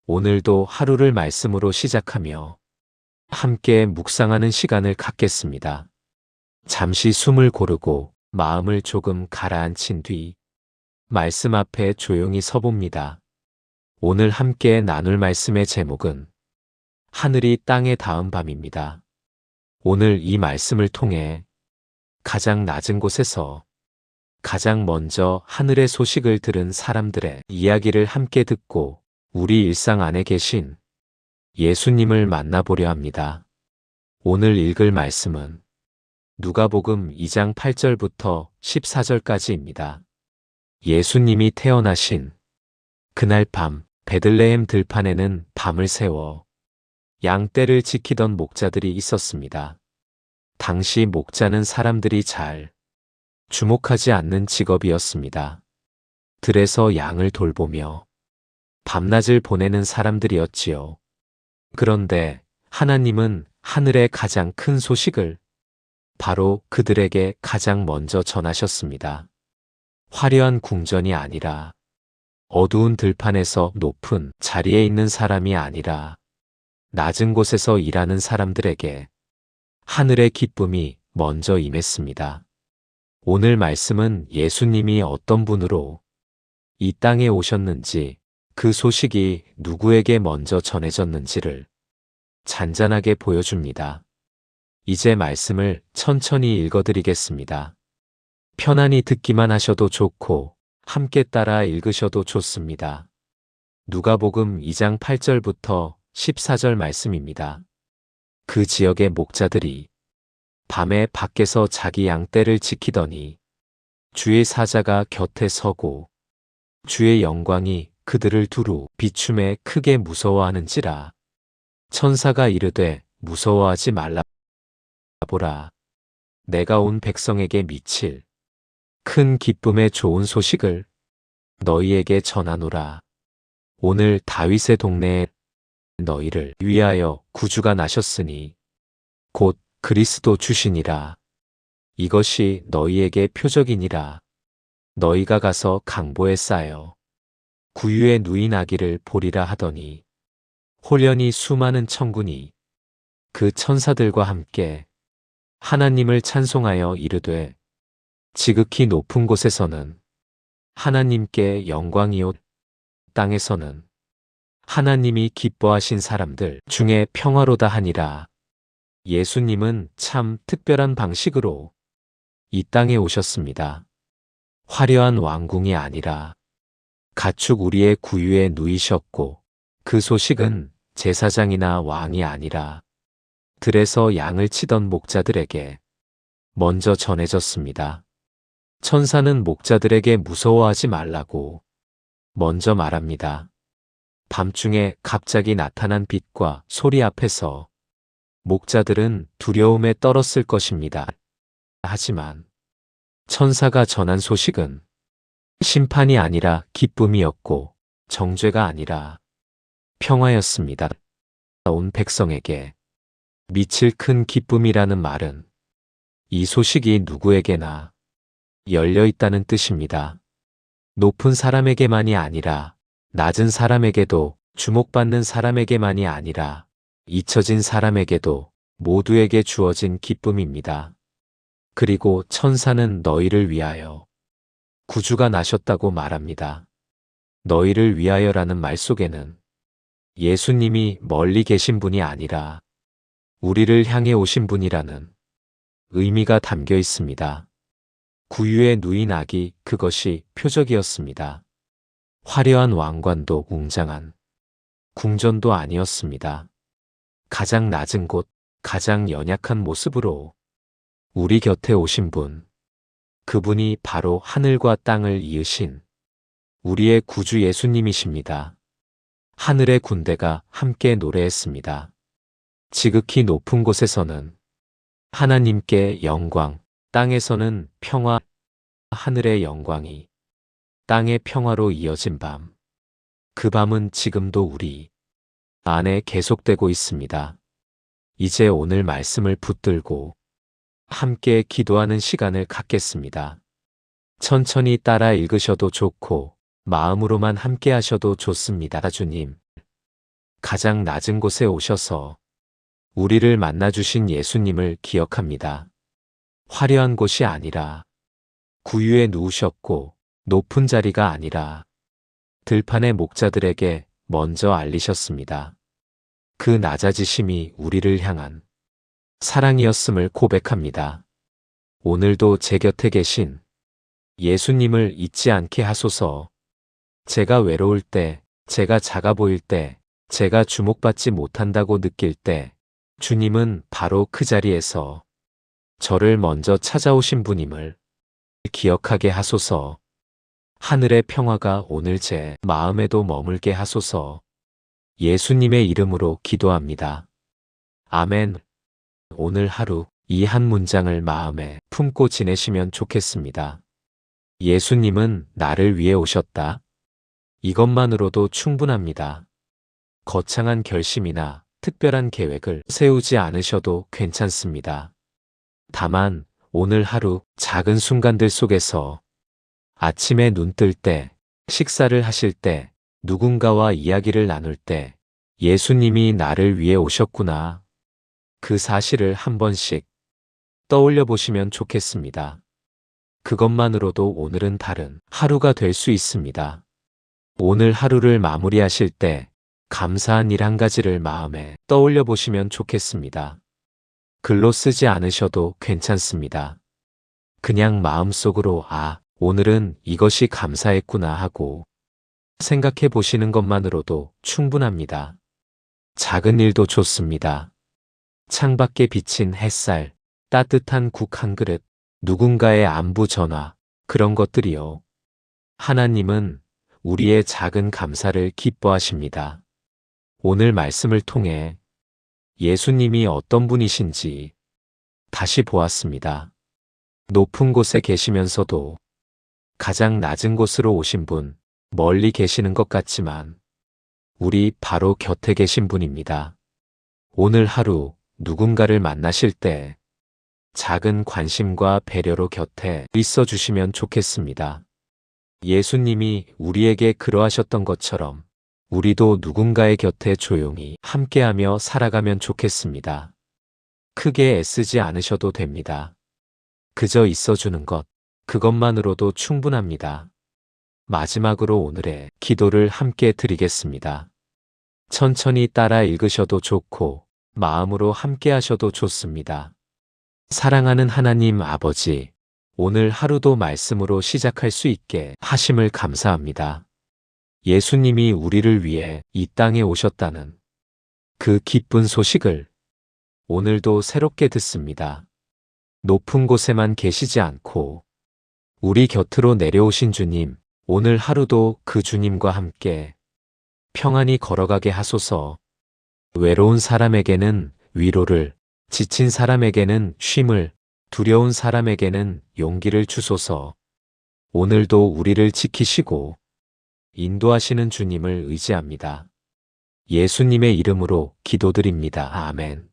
오늘도 하루를 말씀으로 시작하며 함께 묵상하는 시간을 갖겠습니다. 잠시 숨을 고르고 마음을 조금 가라앉힌 뒤 말씀 앞에 조용히 서봅니다. 오늘 함께 나눌 말씀의 제목은 하늘이 땅에 닿은 밤입니다. 오늘 이 말씀을 통해 가장 낮은 곳에서 가장 먼저 하늘의 소식을 들은 사람들의 이야기를 함께 듣고 우리 일상 안에 계신 예수님을 만나보려 합니다. 오늘 읽을 말씀은 누가복음 2장 8절부터 14절까지입니다. 예수님이 태어나신 그날 밤 베들레헴 들판에는 밤을 새워 양떼를 지키던 목자들이 있었습니다. 당시 목자는 사람들이 잘 주목하지 않는 직업이었습니다. 들에서 양을 돌보며 밤낮을 보내는 사람들이었지요. 그런데 하나님은 하늘의 가장 큰 소식을 바로 그들에게 가장 먼저 전하셨습니다. 화려한 궁전이 아니라 어두운 들판에서 높은 자리에 있는 사람이 아니라 낮은 곳에서 일하는 사람들에게 하늘의 기쁨이 먼저 임했습니다. 오늘 말씀은 예수님이 어떤 분으로 이 땅에 오셨는지 그 소식이 누구에게 먼저 전해졌는지를 잔잔하게 보여줍니다. 이제 말씀을 천천히 읽어드리겠습니다. 편안히 듣기만 하셔도 좋고 함께 따라 읽으셔도 좋습니다. 누가복음 2장 8절부터 14절 말씀입니다. 그 지역의 목자들이 밤에 밖에서 자기 양떼를 지키더니 주의 사자가 곁에 서고 주의 영광이 그들을 두루 비춤에 크게 무서워하는지라. 천사가 이르되 무서워하지 말라. 보라, 내가 온 백성에게 미칠 큰 기쁨의 좋은 소식을 너희에게 전하노라. 오늘 다윗의 동네에 너희를 위하여 구주가 나셨으니 곧 그리스도 주시니라. 이것이 너희에게 표적이니라. 너희가 가서 강보에 쌓여 구유에 누인 아기를 보리라 하더니 홀연히 수많은 천군이 그 천사들과 함께 하나님을 찬송하여 이르되 지극히 높은 곳에서는 하나님께 영광이요 땅에서는 하나님이 기뻐하신 사람들 중에 평화로다 하니라. 예수님은 참 특별한 방식으로 이 땅에 오셨습니다. 화려한 왕궁이 아니라 가축 우리의 구유에 누이셨고 그 소식은 제사장이나 왕이 아니라 들에서 양을 치던 목자들에게 먼저 전해졌습니다. 천사는 목자들에게 무서워하지 말라고 먼저 말합니다. 밤중에 갑자기 나타난 빛과 소리 앞에서 목자들은 두려움에 떨었을 것입니다. 하지만 천사가 전한 소식은 심판이 아니라 기쁨이었고 정죄가 아니라 평화였습니다. 온 백성에게 미칠 큰 기쁨이라는 말은 이 소식이 누구에게나 열려있다는 뜻입니다. 높은 사람에게만이 아니라 낮은 사람에게도 주목받는 사람에게만이 아니라 잊혀진 사람에게도 모두에게 주어진 기쁨입니다. 그리고 천사는 너희를 위하여 구주가 나셨다고 말합니다. 너희를 위하여라는 말 속에는 예수님이 멀리 계신 분이 아니라 우리를 향해 오신 분이라는 의미가 담겨 있습니다. 구유에 누인 아기, 그것이 표적이었습니다. 화려한 왕관도 웅장한 궁전도 아니었습니다. 가장 낮은 곳, 가장 연약한 모습으로 우리 곁에 오신 분, 그분이 바로 하늘과 땅을 이으신 우리의 구주 예수님이십니다. 하늘의 군대가 함께 노래했습니다. 지극히 높은 곳에서는 하나님께 영광, 땅에서는 평화. 하늘의 영광이 땅의 평화로 이어진 밤. 그 밤은 지금도 우리 안에 계속되고 있습니다. 이제 오늘 말씀을 붙들고 함께 기도하는 시간을 갖겠습니다. 천천히 따라 읽으셔도 좋고 마음으로만 함께 하셔도 좋습니다. 주님, 가장 낮은 곳에 오셔서 우리를 만나주신 예수님을 기억합니다. 화려한 곳이 아니라, 구유에 누우셨고 높은 자리가 아니라 들판의 목자들에게 먼저 알리셨습니다. 그 낮아지심이 우리를 향한 사랑이었음을 고백합니다. 오늘도 제 곁에 계신 예수님을 잊지 않게 하소서. 제가 외로울 때, 제가 작아 보일 때, 제가 주목받지 못한다고 느낄 때, 주님은 바로 그 자리에서 저를 먼저 찾아오신 분임을 기억하게 하소서. 하늘의 평화가 오늘 제 마음에도 머물게 하소서. 예수님의 이름으로 기도합니다. 아멘. 오늘 하루 이 한 문장을 마음에 품고 지내시면 좋겠습니다. 예수님은 나를 위해 오셨다. 이것만으로도 충분합니다. 거창한 결심이나 특별한 계획을 세우지 않으셔도 괜찮습니다. 다만 오늘 하루 작은 순간들 속에서 아침에 눈 뜰 때, 식사를 하실 때, 누군가와 이야기를 나눌 때 예수님이 나를 위해 오셨구나. 그 사실을 한 번씩 떠올려 보시면 좋겠습니다. 그것만으로도 오늘은 다른 하루가 될 수 있습니다. 오늘 하루를 마무리하실 때 감사한 일 한 가지를 마음에 떠올려 보시면 좋겠습니다. 글로 쓰지 않으셔도 괜찮습니다. 그냥 마음속으로 오늘은 이것이 감사했구나 하고 생각해 보시는 것만으로도 충분합니다. 작은 일도 좋습니다. 창밖에 비친 햇살, 따뜻한 국 한 그릇, 누군가의 안부 전화, 그런 것들이요. 하나님은 우리의 작은 감사를 기뻐하십니다. 오늘 말씀을 통해 예수님이 어떤 분이신지 다시 보았습니다. 높은 곳에 계시면서도 가장 낮은 곳으로 오신 분, 멀리 계시는 것 같지만 우리 바로 곁에 계신 분입니다. 오늘 하루 누군가를 만나실 때 작은 관심과 배려로 곁에 있어 주시면 좋겠습니다. 예수님이 우리에게 그러하셨던 것처럼 우리도 누군가의 곁에 조용히 함께하며 살아가면 좋겠습니다. 크게 애쓰지 않으셔도 됩니다. 그저 있어주는 것, 그것만으로도 충분합니다. 마지막으로 오늘의 기도를 함께 드리겠습니다. 천천히 따라 읽으셔도 좋고 마음으로 함께 하셔도 좋습니다. 사랑하는 하나님 아버지, 오늘 하루도 말씀으로 시작할 수 있게 하심을 감사합니다. 예수님이 우리를 위해 이 땅에 오셨다는 그 기쁜 소식을 오늘도 새롭게 듣습니다. 높은 곳에만 계시지 않고 우리 곁으로 내려오신 주님, 오늘 하루도 그 주님과 함께 평안히 걸어가게 하소서. 외로운 사람에게는 위로를, 지친 사람에게는 쉼을, 두려운 사람에게는 용기를 주소서. 오늘도 우리를 지키시고 인도하시는 주님을 의지합니다. 예수님의 이름으로 기도드립니다. 아멘.